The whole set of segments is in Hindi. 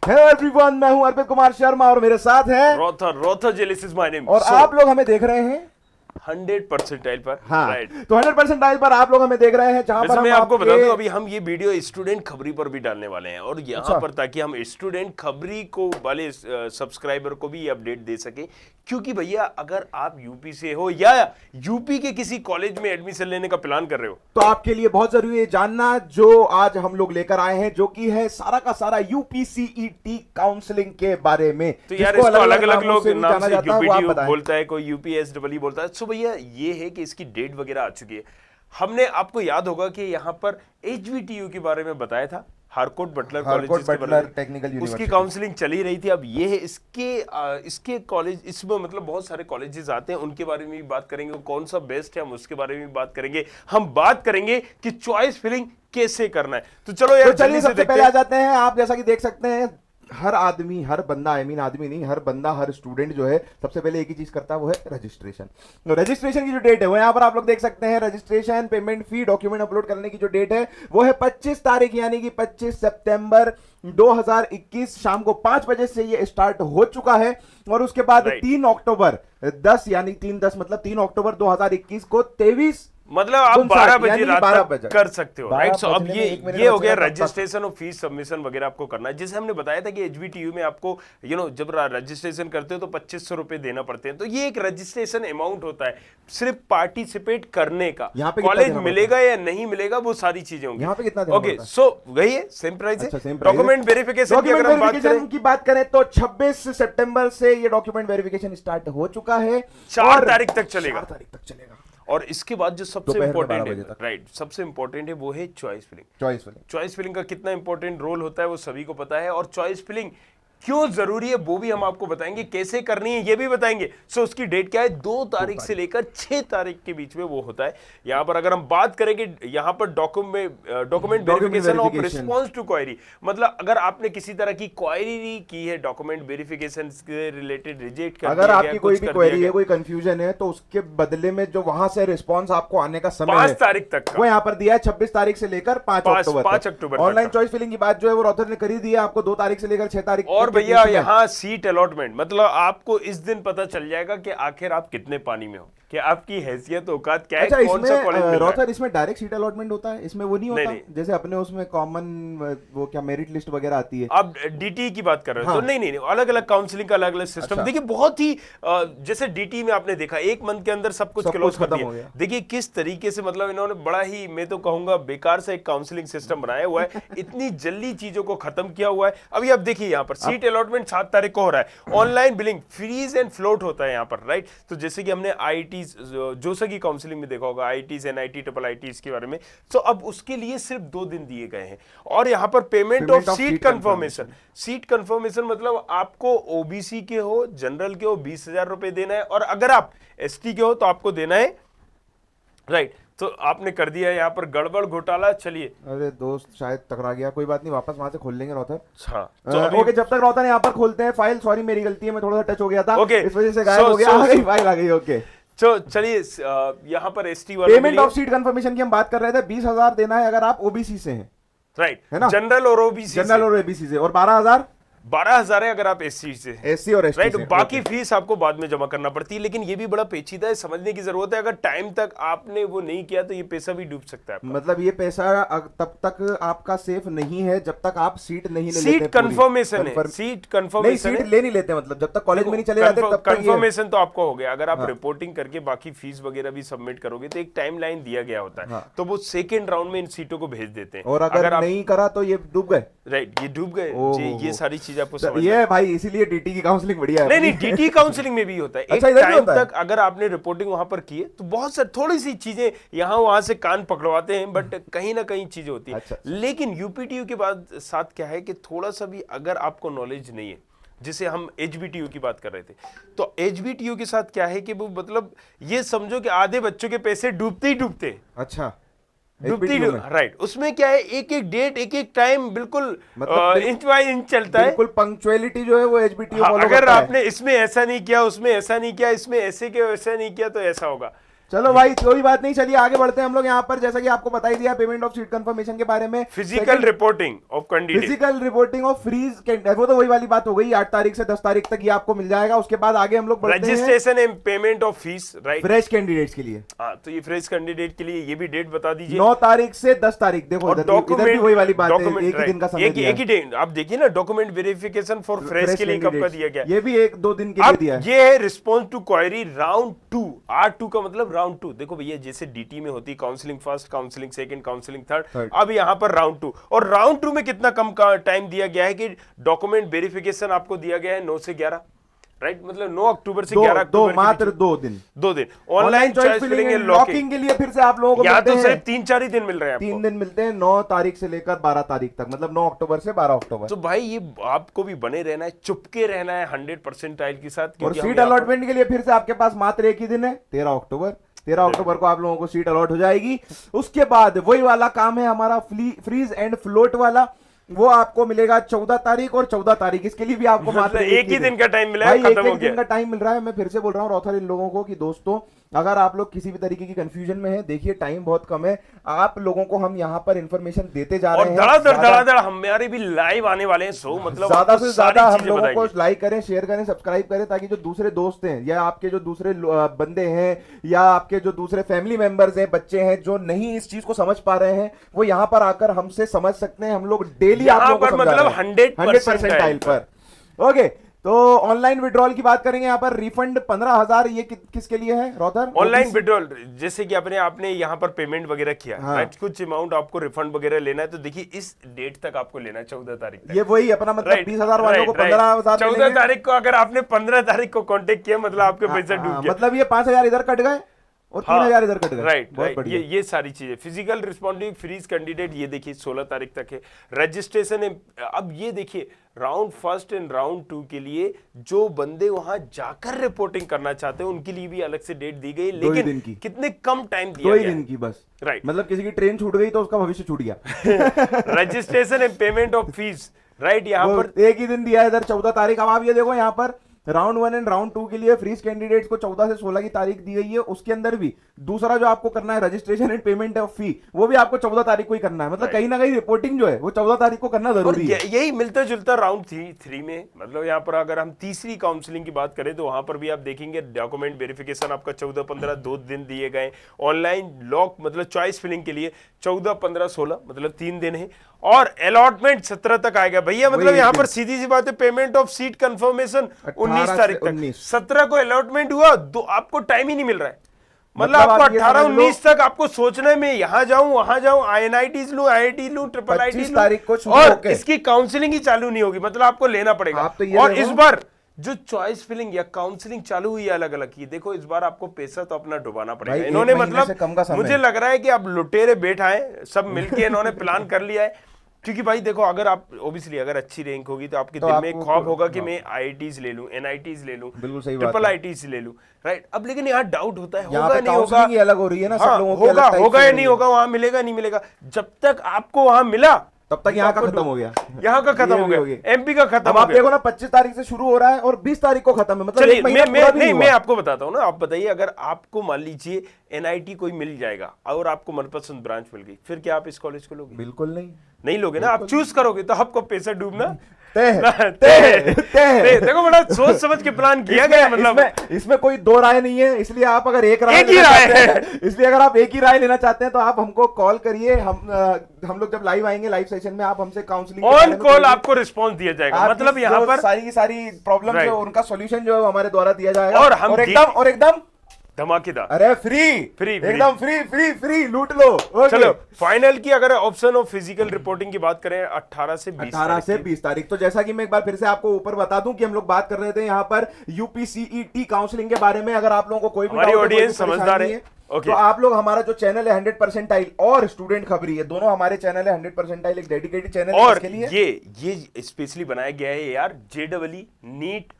हेलो एवरीवन, मैं हूं अर्पित कुमार शर्मा और मेरे साथ हैं रोथर जेलिस इज माय नेम। और आप लोग हमें देख रहे हैं 100% पर। हाँ राइट। तो 100% डायल पर आप लोग हमें देख रहे हैं, जहां पर वैसे मैं हम आपको बता आपके दूं, अभी हम ये वीडियो स्टूडेंट खबरी पर भी डालने वाले हैं और यहाँ अच्छा। पर ताकि हम स्टूडेंट खबरी को वाले सब्सक्राइबर को भी ये अपडेट दे सके, क्योंकि भैया अगर आप यूपी से हो या यूपी के किसी कॉलेज में एडमिशन लेने का प्लान कर रहे हो तो आपके लिए बहुत जरूरी है जानना जो आज हम लोग लेकर आए हैं, जो कि है सारा का सारा यूपीसीईटी काउंसलिंग के बारे में। तो यार इसको अलग अलग लोग भी नाम जाना से जाता है, वो आप यूपीटीयू बताएं। बोलता है, कोई यूपीएसडब्ल्यू बोलता है। सो भैया ये है कि इसकी डेट वगैरह आ चुकी है। हमने आपको याद होगा कि यहाँ पर एचबीटीयू के बारे में बताया था, हारकोट बटलर कॉलेज के बारे में, टेक्निकल उसकी यूनिवर्सिटी। काउंसलिंग चली रही थी। अब ये है इसके कॉलेज, इसमें मतलब बहुत सारे कॉलेजेस आते हैं, उनके बारे में भी बात करेंगे, कौन सा बेस्ट है हम उसके बारे में भी बात करेंगे। हम बात करेंगे कि चॉइस फिलिंग कैसे करना है। तो चलो यार चलिए सबसे पहले आ जाते हैं। आप जैसा कि देख सकते हैं, हर आदमी, हर बंदा, आदमी नहीं, हर बंदा, हर स्टूडेंट जो है सबसे पहले एक ही चीज करता है, वो है रजिस्ट्रेशन। तो रजिस्ट्रेशन की जो डेट है वो यहां पर आप लोग देख सकते हैं। रजिस्ट्रेशन, पेमेंट फी, डॉक्यूमेंट अपलोड करने की जो डेट है वो है 25 तारीख, यानी कि 25 सितंबर 2021 शाम को 5 बजे से ये स्टार्ट हो चुका है। और उसके बाद 3 अक्टूबर 10 यानी 3/10 मतलब 3 अक्टूबर 2021 को 23 मतलब आप 12 बजे रात तक कर सकते हो। राइट। सो अब ये हो गया रजिस्ट्रेशन और फीस सबमिशन वगैरह आपको करना है। जैसे हमने बताया था कि एचबीटीयू में आपको जब रजिस्ट्रेशन करते हो तो 2500 रुपए देना पड़ते हैं। तो ये एक रजिस्ट्रेशन अमाउंट होता है सिर्फ पार्टिसिपेट करने का। कॉलेज मिलेगा या नहीं मिलेगा वो सारी चीजें होंगी। यहाँ पे कितना ओके, सो वही है, सेम प्राइस है। डॉक्यूमेंट वेरिफिकेशन की बात करें तो 26 सितंबर से ये डॉक्यूमेंट वेरिफिकेशन स्टार्ट हो चुका है, 4 तारीख तक चलेगा। 4 तारीख तक चलेगा। और इसके बाद जो सबसे इंपॉर्टेंट है, राइट, सबसे इंपॉर्टेंट है वो है चॉइस फिलिंग। चॉइस फिलिंग का कितना इंपॉर्टेंट रोल होता है वो सभी को पता है, और चॉइस फिलिंग क्यों जरूरी है वो भी हम आपको बताएंगे, कैसे करनी है ये भी बताएंगे। सो उसकी डेट क्या है, 2 तारीख से लेकर 6 तारीख के बीच में वो होता है। यहां पर अगर हम बात करेंगे, यहां पर document verification of response to query, मतलब अगर आपने किसी तरह की क्वेरी की है डॉक्यूमेंट वेरिफिकेशन से रिलेटेड, रिजेक्ट कर दिया गया, अगर आपकी कोई भी क्वेरी है, कोई कंफ्यूजन है, तो उसके बदले में जो वहां से रिस्पॉन्स आपको आने का समय 5 तारीख तक वो यहाँ पर दिया है, 26 तारीख से लेकर 5 अक्टूबर। ऑनलाइन चॉइस फिलिंग की बात जो है वो रॉथर ने करी दी है आपको 2 तारीख से लेकर 6 तारीख। और भैया यहाँ सीट अलॉटमेंट, मतलब आपको इस दिन पता चल जाएगा कि आखिर आप कितने पानी में हो, कि आपकी हैसियत औकात क्या है। अच्छा, कौन सा कॉलेज मिल रहा है। रॉथर इसमें डायरेक्ट सीट अलॉटमेंट होता है, इसमें वो नहीं होता नहीं। जैसे अपने उसमें कॉमन वो क्या मेरिट लिस्ट वगैरह आती है। आप डीटी की बात कर रहे हो। हाँ। तो नहीं, अलग अलग काउंसलिंग का अलग अलग सिस्टम। अच्छा। देखिए बहुत ही जैसे डीटी में आपने देखा 1 मंथ के अंदर सब कुछ क्लोज कर दिया। देखिए किस तरीके से, मतलब इन्होंने बड़ा ही, मैं तो कहूंगा बेकार से एक काउंसलिंग सिस्टम बनाया हुआ है। इतनी जल्दी चीजों को खत्म किया हुआ है। अभी आप देखिए यहाँ पर सीट अलॉटमेंट 7 तारीख को हो रहा है। Online billing, freeze and float होता है यहाँ पर, राइट। तो जैसे कि हमने आईटी जोसा की काउंसलिंग में देखा होगा, आईटीज, एनआईटी, ट्रिपल आईटीज के बारे में। तो अब उसके लिए सिर्फ 2 दिन दिए गए हैं। और यहाँ पर पेमेंट ऑफ सीट कंफर्मेशन मतलब आपको ओबीसी के हो, जनरल के हो 20,000 रुपए देना है, और अगर आप एसटी के हो तो आपको देना है, राइट। तो आपने कर दिया यहाँ पर गड़बड़ घोटाला। चलिए, अरे दोस्त शायद टकरा गया, कोई बात नहीं, वापस वहां से खोल लेंगे रॉथर। हाँ ओके, जब तक रॉथर यहाँ पर खोलते हैं फाइल, सॉरी मेरी गलती है, मैं थोड़ा सा टच हो गया था, ओके, इस वजह से गायब हो गया। फाइल आ गई। ओके, तो चलिए यहाँ पर एसटी वाला पेमेंट ऑफ सीट कंफर्मेशन की हम बात कर रहे थे। 20,000 देना है अगर आप ओबीसी से हैं, राइट, है ना, जनरल और ओबीसी, जनरल और ओबीसी से, और 12,000 है अगर आप एससी से, एससी और एसटी, राइट। बाकी फीस आपको बाद में जमा करना पड़ती है, लेकिन ये भी बड़ा पेचीदा है, समझने की जरूरत है। अगर टाइम तक आपने वो नहीं किया तो ये पैसा भी डूब सकता है आपका। मतलब ये पैसा तब तक आपका सेफ नहीं है जब तक आप सीट नहीं ले लेते। सीट कंफर्मेशन है, सीट कंफर्मेशन, सीट ले नहीं लेते, मतलब जब तक कॉलेज में नहीं चले जाते तब तक कंफर्मेशन तो आपको हो गया। अगर आप रिपोर्टिंग करके बाकी फीस वगैरह भी सबमिट करोगे तो एक टाइमलाइन दिया गया होता है, तो वो सेकंड राउंड में इन सीटों को भेज देते हैं। और अगर नहीं करा तो ये डूब गए, राइट, ये डूब गए। ये सारी चीज आपको समझ भाई, इसीलिए डीटी की काउंसलिंग बढ़िया है। नहीं, डीटी काउंसलिंग में भी होता है। अच्छा, एक टाइम तक अगर आपने रिपोर्टिंग वहां पर की है तो बहुत सारी थोड़ी सी चीजें यहाँ वहां से कान पकड़वाते हैं, बट कहीं ना कहीं चीजें होती है। अच्छा। लेकिन यूपीटीयू के बाद साथ क्या है कि थोड़ा सा भी अगर आपको नॉलेज नहीं है, जिसे हम एचबीटीयू की बात कर रहे थे, तो एचबीटीयू के साथ क्या है कि वो मतलब ये समझो कि आधे बच्चों के पैसे डूबते ही डूबते। अच्छा, राइट। उसमें क्या है, एक एक डेट, एक एक टाइम, बिल्कुल इंच बाय इंच चलता है। बिल्कुल पंक्चुअलिटी जो है वो एचबीटीयू फॉलो अगर आपने इसमें ऐसा नहीं किया, उसमें ऐसा नहीं किया, इसमें ऐसे किया, वैसा नहीं किया, तो ऐसा होगा। चलो भाई कोई बात नहीं, चलिए आगे बढ़ते हैं हम लोग यहाँ पर। जैसा कि आपको बता ही दिया पेमेंट ऑफ सीट कंफर्मेशन के बारे में, physical reporting of candidate, physical reporting of freeze, वो तो वही वाली बात हो गई, 8 तारीख से 10 तारीख तक ये आपको मिल जाएगा। उसके बाद आगे हम लोग बढ़ते हैं registration and payment of fees, right, fresh candidates के लिए। हाँ, तो ये फ्रेश कैंडिडेट के लिए ये भी डेट बता दीजिए, 9 तारीख से 10 तारीख। देखो इधर भी वही वाली बात है, एक ही दिन का समय दिया है। एक ही दिन आप देखिए ना, डॉक्यूमेंट वेरिफिकेशन फॉर फ्रेश के लिए कब का दिया गया, ये भी 1-2 दिन के लिए दिया है। ये है response to query round 2, R2 का मतलब राउंड 2। देखो भैया जैसे डीटी में होती counselling first, counselling second, counselling third, अब यहाँ पर राउंड 2। और राउंड 2 में कितना कम का टाइम दिया गया है कि डॉक्यूमेंट वेरिफिकेशन आपको दिया गया है 9 से 11, राइट, मतलब 9 अक्टूबर से 11 अक्टूबर, मात्र 2 दिन। Online choice filling and locking के लिए फिर से आप लोगों को या तो सिर्फ 3-4 ही दिन मिल रहे हैं, 3 दिन मिलते हैं, 9 तारीख से लेकर 12 तारीख तक, मतलब 9 अक्टूबर से 12 अक्टूबर। तो भाई ये आपको भी बने रहना है, चुपके रहना है 100% के साथ। और सीट अलॉटमेंट के लिए फिर से आपके पास मात्र एक ही दिन है, 13 अक्टूबर। 13 अक्टूबर को आप लोगों को सीट अलॉट हो जाएगी। उसके बाद वही वाला काम है हमारा फ्रीज एंड फ्लोट वाला, वो आपको मिलेगा 14 तारीख और 14 तारीख। इसके लिए भी आपको मात्र एक ही दिन का टाइम मिला है, खत्म हो गया। दिन का टाइम मिल रहा है। मैं फिर से बोल रहा हूँ रॉथर इन लोगों को कि दोस्तों अगर आप लोग किसी भी तरीके की कंफ्यूजन में है, देखिए टाइम बहुत कम है, आप लोगों को हम यहाँ पर इंफॉर्मेशन देते जा रहे हैं। धड़ाधड़ हमारे भी लाइव आने वाले हैं, सो मतलब ज्यादा से ज्यादा हम लोगों को लाइक करें, शेयर करें, सब्सक्राइब करें, ताकि जो दूसरे दोस्त हैं या आपके जो दूसरे बंदे हैं या आपके जो दूसरे फैमिली मेंबर्स हैं, बच्चे हैं, जो नहीं इस चीज को समझ पा रहे हैं, वो यहाँ पर आकर हमसे समझ सकते हैं। हम लोग डेली आप लोगों को समझा रहे हैं 100% पर। ओके, तो ऑनलाइन विड्रॉल की बात करेंगे यहाँ पर। रिफंड 15,000 ये किसके लिए है रॉथर? ऑनलाइन विड्रॉल जैसे कि आपने यहाँ पर पेमेंट वगैरह किया, राइट, कुछ अमाउंट आपको रिफंड वगैरह लेना है, तो देखिए इस डेट तक आपको लेना है, 14 तारीख तक। ये वही अपना मतलब 20,000 वालों को 15,000, 14 तारीख को अगर आपने 15 तारीख को कॉन्टेक्ट किया, मतलब आपके पैसा डूब गया, मतलब ये 5,000 इधर कट गए और 3,000 इधर कट गए, राइट। ये सारी चीजें। फिजिकल रिस्पॉन्डिंग फ्रीज कैंडिडेट ये देखिए 16 तारीख तक है। रजिस्ट्रेशन अब ये देखिए राउंड 1 एंड राउंड 2 के लिए जो बंदे वहां जाकर रिपोर्टिंग करना चाहते हैं उनके लिए भी अलग से डेट दी गई, लेकिन कितने कम टाइम दिया गया, 2 दिन की बस, राइट। मतलब किसी की ट्रेन छूट गई तो उसका भविष्य छूट गया। Registration and payment of fees, right, यहाँ पर एक ही दिन दिया है इधर 14 तारीख। अब आप ये देखो यहाँ पर राउंड 1 एंड राउंड 2 के लिए फ्रीज कैंडिडेट्स को 14 से 16 की तारीख दी गई है। उसके अंदर भी दूसरा जो आपको करना है रजिस्ट्रेशन एंड पेमेंट ऑफ फी, वो भी आपको 14 तारीख को ही करना है। मतलब कहीं ना कहीं रिपोर्टिंग जो है वो 14 तारीख को करना जरूरी है। यही मिलता जुलता राउंड 3 में, मतलब यहाँ पर अगर हम तीसरी काउंसलिंग की बात करें तो वहां पर भी आप देखेंगे डॉक्यूमेंट वेरिफिकेशन आपका 14-15 2 दिन दिए गए। ऑनलाइन लॉक मतलब चॉइस फिलिंग के लिए 14-15-16 मतलब 3 दिन है। और अलॉटमेंट 17 तक आएगा भैया, मतलब यहाँ पर सीधी सी बात है, पेमेंट ऑफ सीट कंफर्मेशन 19 तारीख तक। 17 को अलॉटमेंट हुआ, आपको टाइम ही नहीं मिल रहा है, मतलब आपको 18-19 तक आपको सोचने में यहाँ जाऊं वहां जाऊं, INITs लूं, IIT लूं, IIIT तारीख को और इसकी काउंसलिंग ही चालू नहीं होगी, मतलब आपको लेना पड़ेगा। और इस बार जो चॉइस फिलिंग या काउंसलिंग चालू हुई है अलग अलग की, देखो इस बार आपको पैसा तो अपना डुबाना पड़ेगा। इन्होंने मतलब मुझे लग रहा है कि अब लुटेरे बैठा है सब मिलके, इन्होंने प्लान कर लिया है। क्योंकि भाई देखो अगर आप ओबियसली अगर अच्छी रैंक होगी तो आपके दिल में एक ख्वाब होगा कि मैं IITs ले लूं, NITs ले लूं, IIITs ले लूं, राइट। अब लेकिन यहाँ डाउट होता है, होगा नहीं होगा, अलग हो रही है ना, सब लोगों की होगा या नहीं होगा, वहां मिलेगा नहीं मिलेगा। जब तक आपको वहां मिला तब तक यहाँ का खत्म हो गया, यहाँ का खत्म हो गया, MP का खत्म हो गया। आप देखो ना 25 तारीख से शुरू हो रहा है और 20 तारीख को खत्म है, मतलब एक महीना पूरा भी नहीं हुआ। मैं आपको बताता हूँ ना, आप बताइए अगर आपको मान लीजिए NIT कोई मिल जाएगा और आपको मनपसंद ब्रांच मिल गई, फिर क्या आप इस कॉलेज को लोगे? बिल्कुल नहीं लोगे ना, आप चूज करोगे तो आपको पैसा डूबना तय। देखो बड़ा सोच समझ के प्लान किया गया, मतलब इसमें कोई 2 राय नहीं है। इसलिए आप अगर एक राय इसलिए अगर आप एक ही राय लेना चाहते हैं तो आप हमको कॉल करिए। हम लोग जब लाइव आएंगे लाइव सेशन में, आप हमसे काउंसलिंग ऑन कॉल आपको रिस्पॉन्स दिया जाएगा, मतलब यहाँ पर सारी की सारी प्रॉब्लम है उनका सोल्यूशन जो है हमारे द्वारा दिया जाएगा, और एकदम धमाकेदार, अरे फ्री एकदम फ्री लूट लो। चलो फाइनल की अगर ऑप्शन ऑफ फिजिकल रिपोर्टिंग की बात करें 18 से 20 तारीख। तो जैसा कि मैं एक बार फिर से आपको ऊपर बता दूं कि हम लोग बात कर रहे थे यहाँ पर UPCET काउंसलिंग के बारे में। अगर आप लोगों को कोई भी हमारी ऑडियंस समझदार है तो आप लोग हमारा जो चैनल है 100% और स्टूडेंट खबरी है, दोनों हमारे चैनल है 100% एक डेडिकेटेड चैनल है। और ये स्पेशली बनाया गया है यार JEE नीट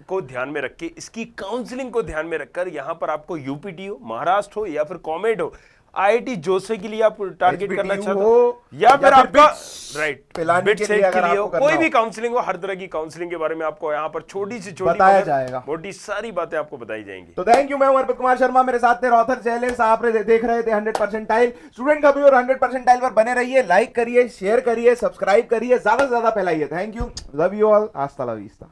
को ध्यान में रख के, इसकी काउंसलिंग को ध्यान में रखकर। यहां पर आपको UPT हो, महाराष्ट्र हो या फिर कॉमेड हो, आईआईटी जोसे के लिए आप टारगेट करना HBTU चाहते हो, हो या फिर या फिर आपका पिलानी के लिए अगर के लिए हो, आपको करना कोई भी हो। काउंसलिंग हो, हर तरह की काउंसलिंग के बारे में आपको यहाँ पर छोटी सी छोटी बताया मगर जाएगा। मोटी सारी बातें आपको बताई जाएंगी। तो थैंक यू, मैं हूं अर्पित कुमार शर्मा, मेरे साथ थे रॉथर चैलेंज, आप देख रहे थे 100 परसेंटाइल स्टूडेंट का भी, और 100 परसेंटाइल पर बने रहिए, लाइक करिए, शेयर करिए, सब्सक्राइब करिए, ज्यादा से ज्यादा फैलाइए। Thank you, love you all, hasta la vista.